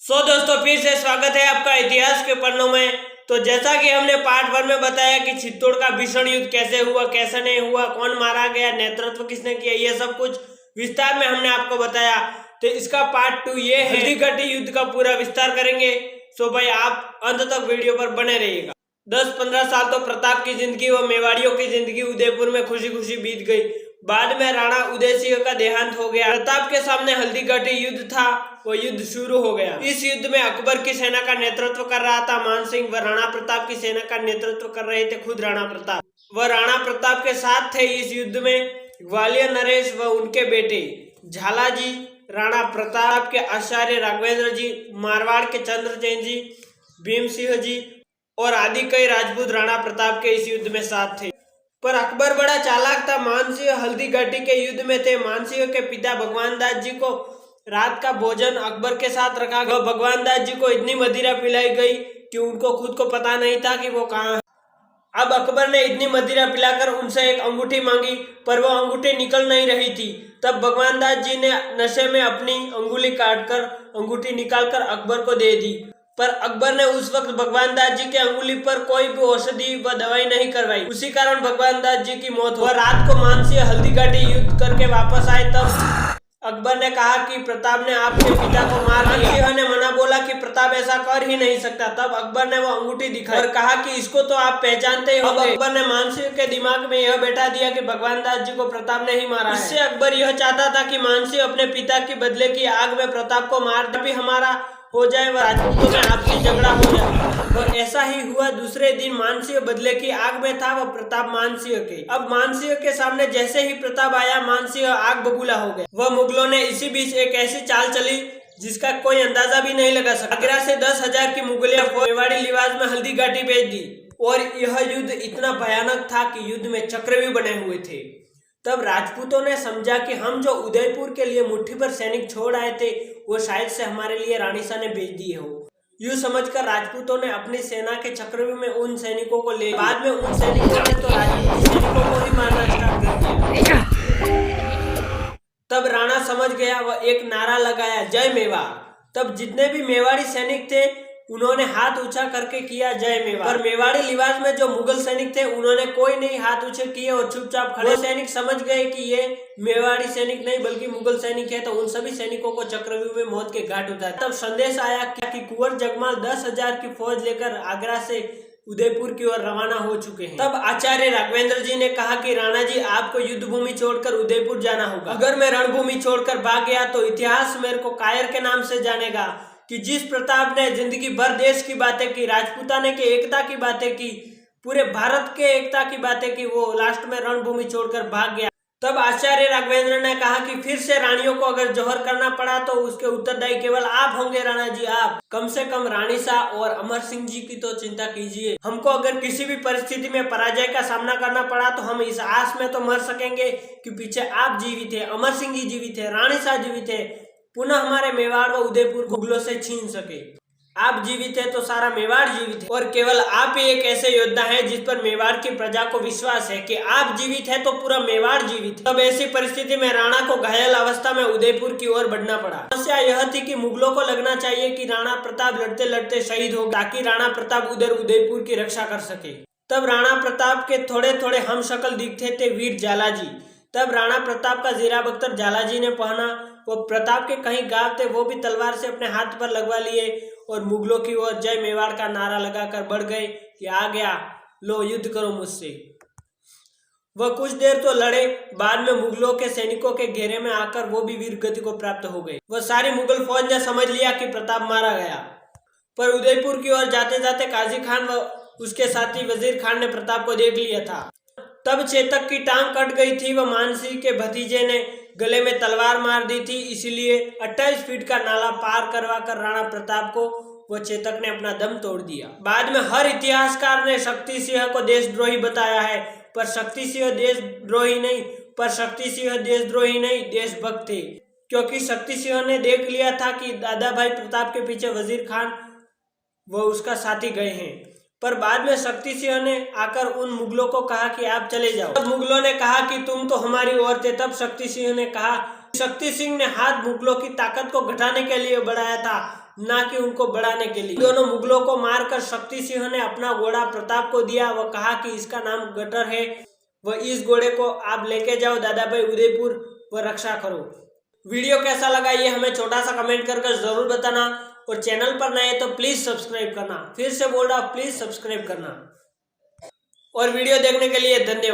दोस्तों फिर से स्वागत है आपका इतिहास के पन्नों में। तो जैसा कि हमने पार्ट 1 में बताया कि चित्तौड़ का भीषण युद्ध कैसे हुआ, कैसे नहीं हुआ, कौन मारा गया, नेतृत्व किसने किया, ये सब कुछ विस्तार में हमने आपको बताया। तो इसका पार्ट 2 ये है, हल्दीघाटी युद्ध का पूरा विस्तार करेंगे। सो भाई आप अंत तक वीडियो पर बने रहिएगा। 10-15 साल तो प्रताप की जिंदगी व मेवाड़ियों की जिंदगी उदयपुर में खुशी खुशी बीत गई। बाद में राणा उदय सिंह का देहांत हो गया। प्रताप के सामने हल्दीघाटी युद्ध था, वो युद्ध शुरू हो गया। इस युद्ध में अकबर की सेना का नेतृत्व कर रहा था मान सिंह व राणा प्रताप की सेना का नेतृत्व कर रहे थे खुद राणा प्रताप। वह राणा प्रताप के साथ थे इस युद्ध में ग्वालियर नरेश व उनके बेटे झालाजी, राणा प्रताप के आचार्य राघवेंद्र जी, मारवाड़ के चंद्रसेन जी, भीम सिंह जी और आदि कई राजपूत राणा प्रताप के इस युद्ध में साथ थे। पर अकबर बड़ा चालाक था। मानसिंह हल्दीघाटी के युद्ध में थे। मानसिंह के पिता भगवान दास जी को रात का भोजन अकबर के साथ रखा गया। भगवान दास जी को इतनी मदिरा पिलाई गई कि उनको खुद को पता नहीं था कि वो कहाँ है। अब अकबर ने इतनी मदिरा पिलाकर उनसे एक अंगूठी मांगी, पर वो अंगूठी निकल नहीं रही थी। तब भगवान दास जी ने नशे में अपनी अंगुली काटकर अंगूठी निकालकर अकबर को दे दी। पर अकबर ने उस वक्त भगवान दास जी के अंगुली पर कोई भी औषधि व दवाई नहीं करवाई। उसी कारण भगवान दास जी की मौत हुई। रात को मानसिंह हल्दीघाटी युद्ध करके वापस आए तब अकबर ने कहा कि प्रताप ने आपके पिता को मार दिया। मानसिंह ने मना बोला कि प्रताप ऐसा कर ही नहीं सकता। तब अकबर ने वो अंगूठी दिखाई और कहा कि इसको तो आप पहचानते ही होंगे। अकबर ने मानसिंह के दिमाग में यह बैठा दिया कि भगवान दास जी को प्रताप ने ही मारा है। इससे अकबर यह चाहता था कि मानसिंह अपने पिता की बदले की आग में प्रताप को मार भी हमारा हो जाए, वह राजपूतों में आपसी झगड़ा हो जाए। और ऐसा ही हुआ। दूसरे दिन मानसिंह बदले की आग में था, वह प्रताप मानसिंह के। अब मानसिंह के सामने जैसे ही प्रताप आया, मानसिंह आग बबूला हो गया। वह मुगलों ने इसी बीच एक ऐसी चाल चली जिसका कोई अंदाजा भी नहीं लगा सका। आगरा से 10,000 की मुगलिया फौज मेवाड़ी लिबास में हल्दीघाटी भेज दी। और यह युद्ध इतना भयानक था कि युद्ध में चक्र भी बने हुए थे। तब राजपूतों ने समझा कि हम जो उदयपुर के लिए मुट्ठी भर सैनिक छोड़ आए थे, वो शायद से हमारे लिए रानी शाह ने भेज दिए हो। यूं समझकर राजपूतों ने अपनी सेना के चक्रव्यूह में उन सैनिकों को ले। बाद में उन सैनिकों ने तो राजपूत सैनिकों को ही मारना स्टार्ट कर दिया। तब राणा समझ गया, वह एक नारा लगाया, जय मेवाड़। तब जितने भी मेवाड़ी सैनिक थे उन्होंने हाथ ऊंचा करके किया जय मेवाड़। पर मेवाड़ी लिबास में जो मुगल सैनिक थे उन्होंने कोई नहीं हाथ ऊंचे किए और चुपचाप खड़े। सैनिक समझ गए कि ये मेवाड़ी सैनिक नहीं बल्कि मुगल सैनिक है, तो उन सभी सैनिकों को चक्रव्यूह में मौत के घाट उतारा। तब संदेश आया कि कुंवर जगमाल 10,000 की फौज लेकर आगरा से उदयपुर की ओर रवाना हो चुके हैं। तब आचार्य राघवेंद्र जी ने कहा कि राणा जी आपको युद्ध भूमि छोड़कर उदयपुर जाना होगा। अगर मैं रणभूमि छोड़कर भाग गया तो इतिहास मेरे को कायर के नाम से जानेगा कि जिस प्रताप ने जिंदगी भर देश की बातें की, राजपूताने के एकता की बातें की, पूरे भारत के एकता की बातें की, वो लास्ट में रणभूमि छोड़कर भाग गया। तब आचार्य राघवेंद्र ने कहा कि फिर से रानियों को अगर जौहर करना पड़ा तो उसके उत्तरदायी केवल आप होंगे राणा जी, आप। कम से कम रानी शाह और अमर सिंह जी की तो चिंता कीजिए। हमको अगर किसी भी परिस्थिति में पराजय का सामना करना पड़ा तो हम इस आस में तो मर सकेंगे कि पीछे आप जीवित है, अमर सिंह जी जीवित है, रानी शाह जीवित है, पुनः हमारे मेवाड़ व उदयपुर को मुगलों से छीन सके। आप जीवित है तो सारा मेवाड़ जीवित है और केवल आप ही एक ऐसे योद्धा हैं जिस पर मेवाड़ की प्रजा को विश्वास है कि आप जीवित है तो पूरा मेवाड़ जीवित है। तब ऐसी परिस्थिति में राणा को घायल अवस्था में उदयपुर की ओर बढ़ना पड़ा। समस्या यह थी कि मुगलों को लगना चाहिए कि राणा प्रताप लड़ते लड़ते शहीद हो, ताकि राणा प्रताप उधर उदयपुर की रक्षा कर सके। तब राणा प्रताप के थोड़े थोड़े हम शक्ल दिखते थे वीर झालाजी। तब राणा प्रताप का जीरा बख्तर झालाजी ने पहना। वो प्रताप के कहीं गांव थे, वो भी तलवार से अपने हाथ पर लगवा लिए और मुगलों की ओर जय मेवाड़ का नारा लगाकर बढ़ गए कि आ गया, लो युद्ध करो मुझसे। वह कुछ देर तो लड़े, बाद में मुगलों के सैनिकों के घेरे में आकर वो भी वीर गति को प्राप्त हो गए। वह सारी मुगल फौज ने समझ लिया कि प्रताप मारा गया। पर उदयपुर की ओर जाते जाते काजी खान व उसके साथी वजीर खान ने प्रताप को देख लिया था। तब चेतक की टांग कट गई थी व मानसिंह के भतीजे ने गले में तलवार मार दी थी, इसलिए 28 फीट का नाला पार करवा कर राणा प्रताप को वो चेतक ने अपना दम तोड़ दिया। बाद में हर इतिहासकार ने शक्ति सिंह को देशद्रोही बताया है, पर शक्ति सिंह देशद्रोही नहीं देशभक्त थे, क्योंकि शक्ति सिंह ने देख लिया था कि दादा भाई प्रताप के पीछे वजीर खान वो उसका साथी गए हैं। पर बाद में शक्ति सिंह ने आकर उन मुगलों को कहा कि आप चले जाओ। तब मुगलों ने कहा कि तुम तो हमारी ओर थे। तब शक्ति सिंह ने कहा, शक्ति सिंह ने हाथ मुगलों की ताकत को घटाने के लिए बढ़ाया था, ना कि उनको बढ़ाने के लिए। दोनों मुगलों को मारकर शक्ति सिंह ने अपना घोड़ा प्रताप को दिया। वह कहा कि इसका नाम गटर है, वह इस घोड़े को आप लेके जाओ दादाभाई उदयपुर व रक्षा करो। वीडियो कैसा लगा ये हमें छोटा सा कमेंट कर जरूर बताना, और चैनल पर नए तो प्लीज सब्सक्राइब करना। फिर से बोल रहा हूं, प्लीज सब्सक्राइब करना। और वीडियो देखने के लिए धन्यवाद।